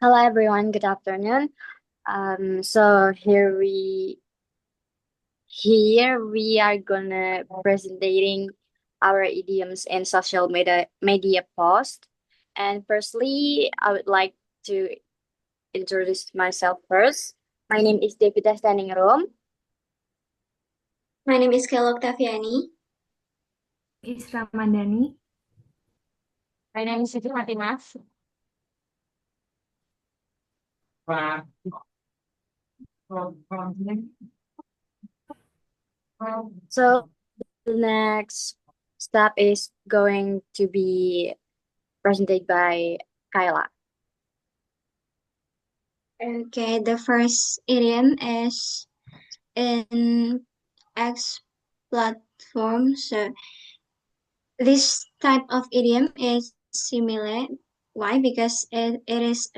Hello everyone, good afternoon. So here we are gonna presenting our idioms and social media post. And firstly, I would like to introduce myself first. My name is Devita Standing Room. My name is Kayla Octaviani. Is Ramadhani. My name is Siti Matimas. So the next step is going to be presented by Kyla. Okay, the first idiom is in X platform. So this type of idiom is similar. Why? Because it is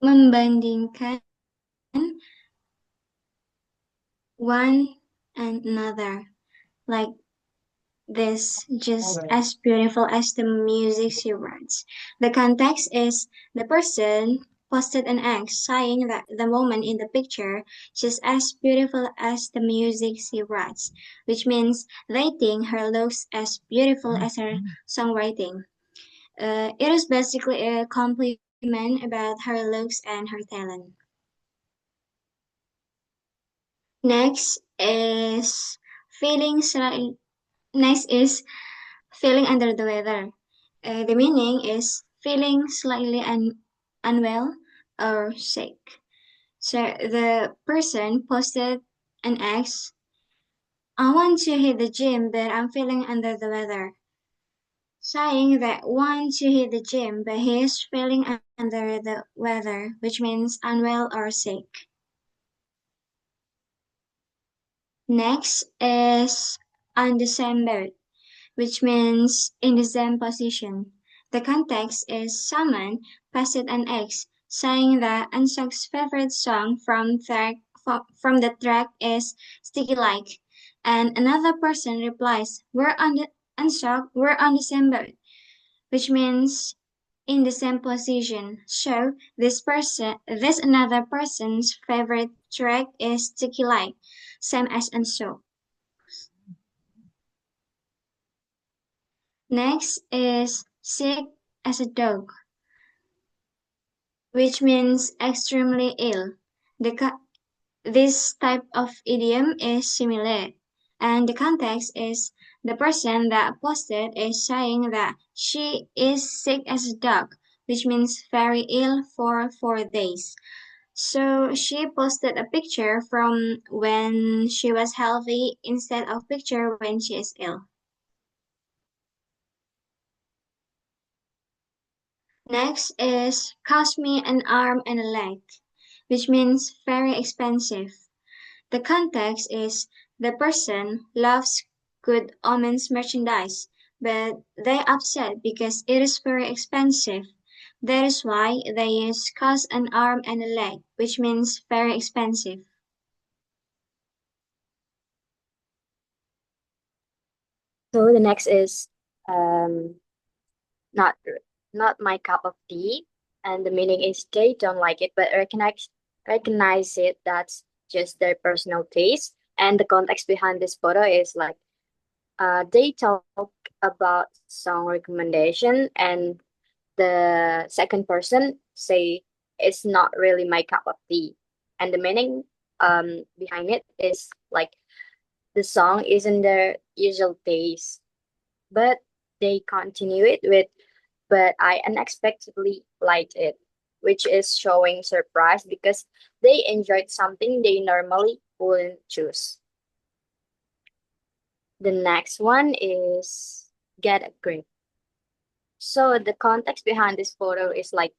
membandingkan one and another. Like this, just as beautiful as the music she writes. The context is the person posted an ex saying that the woman in the picture just as beautiful as the music she writes, which means they think her looks as beautiful as her songwriting. It is basically a compliment about her looks and her talent. Next is feeling slightly. Next is feeling under the weather. The meaning is feeling slightly unwell or sick. So the person posted an ex, I want to hit the gym, but I'm feeling under the weather. Saying that want to hit the gym, but he is feeling under the weather, which means unwell or sick. Next is on the same boat, which means in the same position. The context is someone posted an ex saying that Unsok's favorite song from the track is Sticky Like, and another person replies, "We're on the Unsok, we're on the same boat," which means in the same position. So this another person's favorite track is Sticky Like, same as Unsok. Next is sick as a dog, which means extremely ill. This type of idiom is similar, and the context is the person that posted is saying that she is sick as a dog, which means very ill for 4 days. So she posted a picture from when she was healthy instead of picture when she is ill. Next is cost me an arm and a leg, which means very expensive. The context is the person loves good omens merchandise, but they upset because it is very expensive. That is why they use cost an arm and a leg, which means very expensive. So the next is um, not not my cup of tea, and the meaning is they don't like it, but recognize it. That's just their personal taste, and the context behind this photo is like they talk about song recommendation, and the second person say it's not really my cup of tea, and the meaning behind it is like the song isn't their usual taste, but they continue it with but I unexpectedly liked it, which is showing surprise because they enjoyed something they normally wouldn't choose. The next one is get a grip. So the context behind this photo is like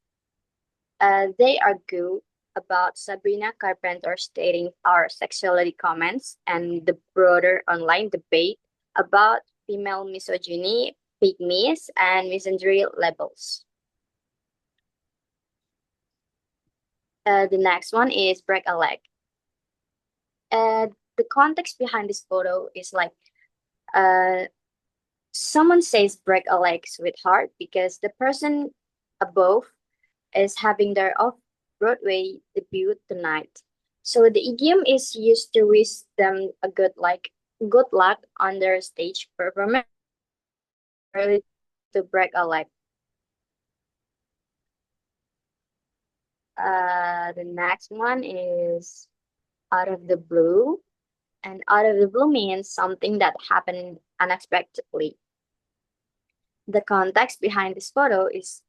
they argue about Sabrina Carpenter stating our sexuality comments and the broader online debate about female misogyny, pygmies, and misandry labels. The next one is break a leg. Uh, the context behind this photo is like uh, Someone says break a leg, sweetheart, because the person above is having their off-Broadway debut tonight. So the idiom is used to wish them a good luck on their stage performance, really to break a leg. The next one is out of the blue. And out of the blue means something that happened unexpectedly. The context behind this photo is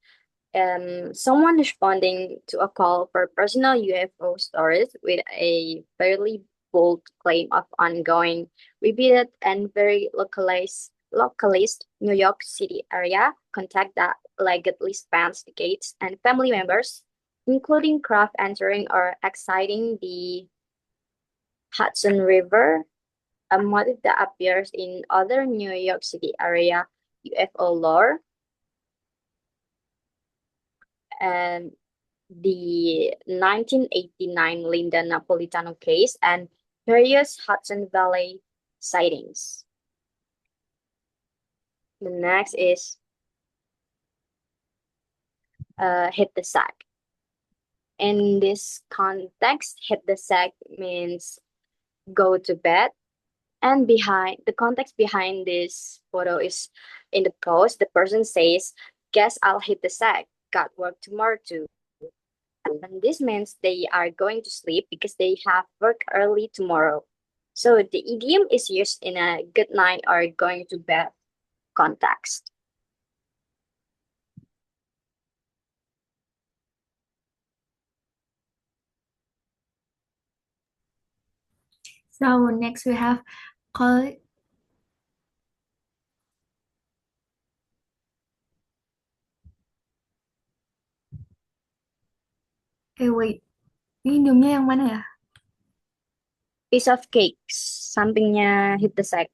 someone responding to a call for personal UFO stories with a fairly bold claim of ongoing, repeated, and very localist New York City area contact that allegedly spans decades, and family members, including craft entering or exiting the Hudson River, a motif that appears in other New York City area UFO lore, and the 1989 Linda Napolitano case, and various Hudson Valley sightings. The next is hit the sack. In this context, hit the sack means go to bed. And behind the context behind this photo is in the post, the person says, guess I'll hit the sack. Got work tomorrow too. And this means they are going to sleep because they have work early tomorrow. So the idiom is used in a good night or going to bed context. So next we have call. Wait. Ini idiomnya yang mana ya? Piece of cakes, sampingnya hit the sack.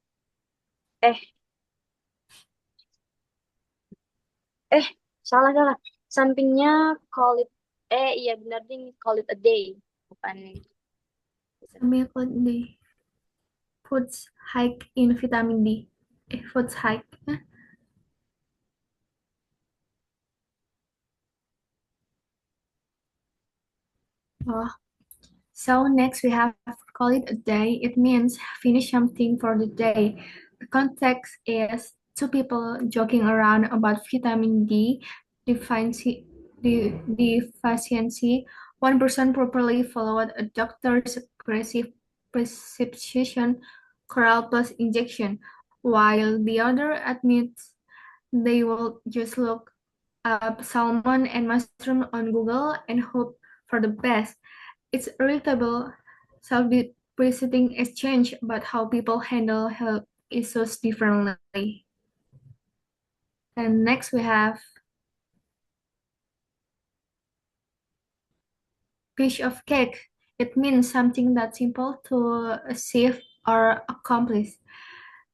Eh, eh, salah. Sampingnya call it, iya benar ding, call it a day. Bukan. Sampingnya call it day. Foods hike in vitamin D. Foods hike. Oh. So next we have call it a day. It means finish something for the day. The context is two people joking around about vitamin D deficiency. Deficiency. One person properly followed a doctor's aggressive prescription coral plus injection, while the other admits they will just look up salmon and mushroom on Google and hope for the best. It's a irritable, self-depreciating exchange about how people handle health issues differently. And next we have piece of cake. It means something that's simple to achieve or accomplish.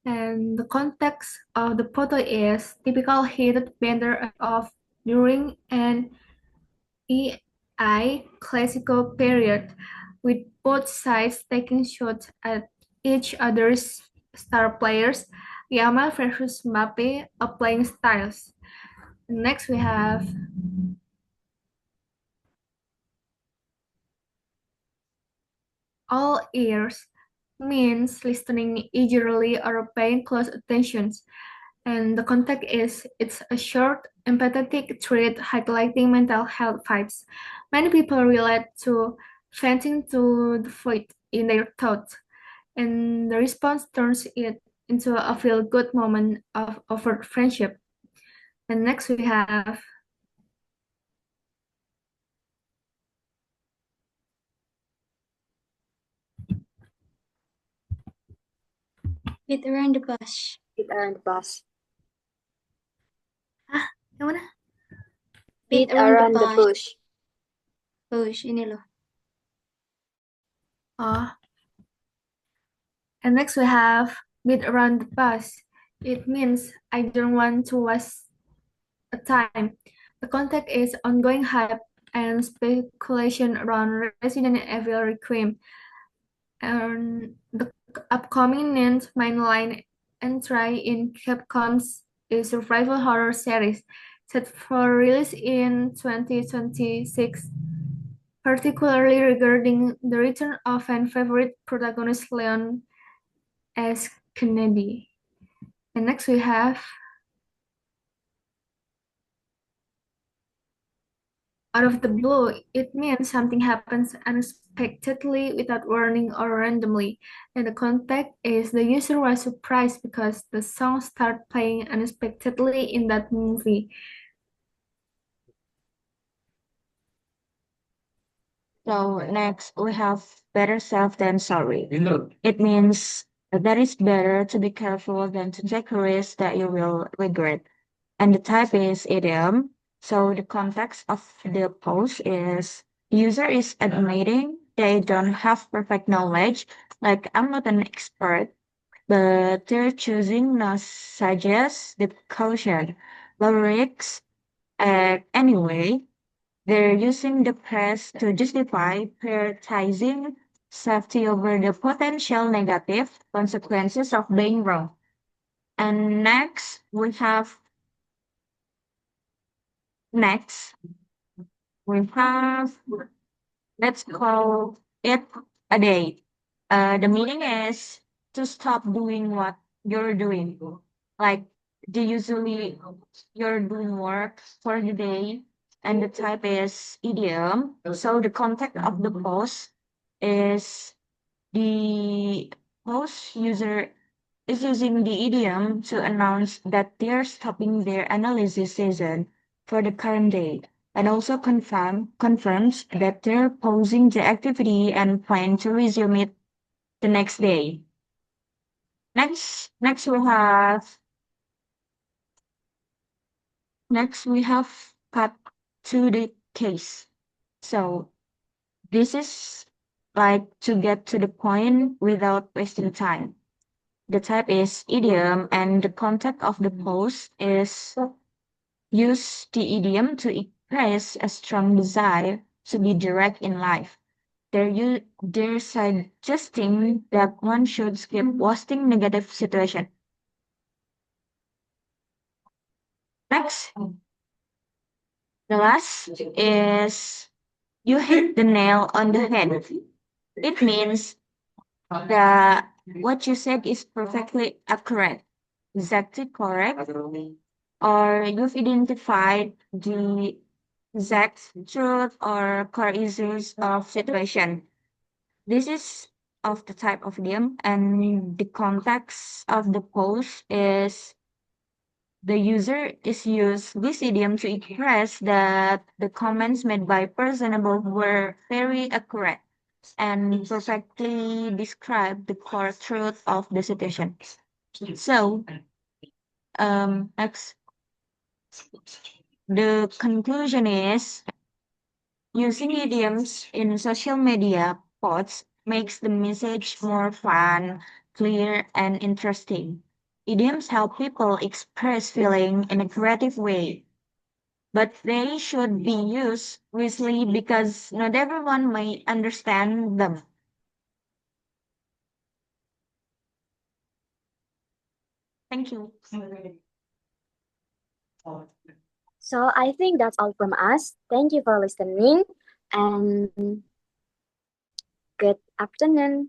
And the context of the photo is typical heated banter of during an EI Classical period, with both sides taking shots at each other's star players, Yamal versus Mbappe playing styles. Next we have all ears means listening eagerly or paying close attention. And the context is it's a short, empathetic thread highlighting mental health vibes. Many people relate to venting to the void in their thoughts, and the response turns it into a feel-good moment of overt friendship. And next we have Beat around the bush. Beat around the bus. yang mana? Beat around the bush. Bush, ini loh. Oh. And next we have beat around the bus. It means I don't want to waste a time. The context is ongoing hype and speculation around Resident Evil Requiem and the upcoming Nintendo mainline entry in Capcom's survival horror series, set for release in 2026, particularly regarding the return of fan favorite protagonist Leon S. Kennedy. And next we have out of the blue. It means something happens unexpectedly without warning or randomly. And the context is the user was surprised because the song started playing unexpectedly in that movie. So next we have better safe than sorry. It means that it's better to be careful than to take a risk that you will regret. And the type is idiom. So the context of the post is user is admitting they don't have perfect knowledge, like I'm not an expert, but they're choosing not suggest the caution, low risks, anyway. They're using the press to justify prioritizing safety over the potential negative consequences of being wrong. And next we have let's call it a day. The meaning is to stop doing what you're doing. Like the usually you're doing work for the day, and the type is idiom. So the context of the post is the post user is using the idiom to announce that they're stopping their analysis season for the current day, and also confirms that they're pausing the activity and plan to resume it the next day. Next we have cut to the case. So this is like to get to the point without wasting time. The type is idiom, and the context of the post is use the idiom to express a strong desire to be direct in life. They're suggesting that one should skip posting negative situation. Next, the last is you hit the nail on the head. It means that what you said is perfectly accurate, exactly correct, or you've identified the exact truth or core issues of situation. This is of the type of idiom, and the context of the post is the user is used this idiom to express that the comments made by person above were very accurate and perfectly describe the core truth of the situation. So, next, the conclusion is using idioms in social media posts makes the message more fun, clear, and interesting. Idioms help people express feeling in a creative way, but they should be used wisely because not everyone may understand them. Thank you. So I think that's all from us. Thank you for listening and good afternoon.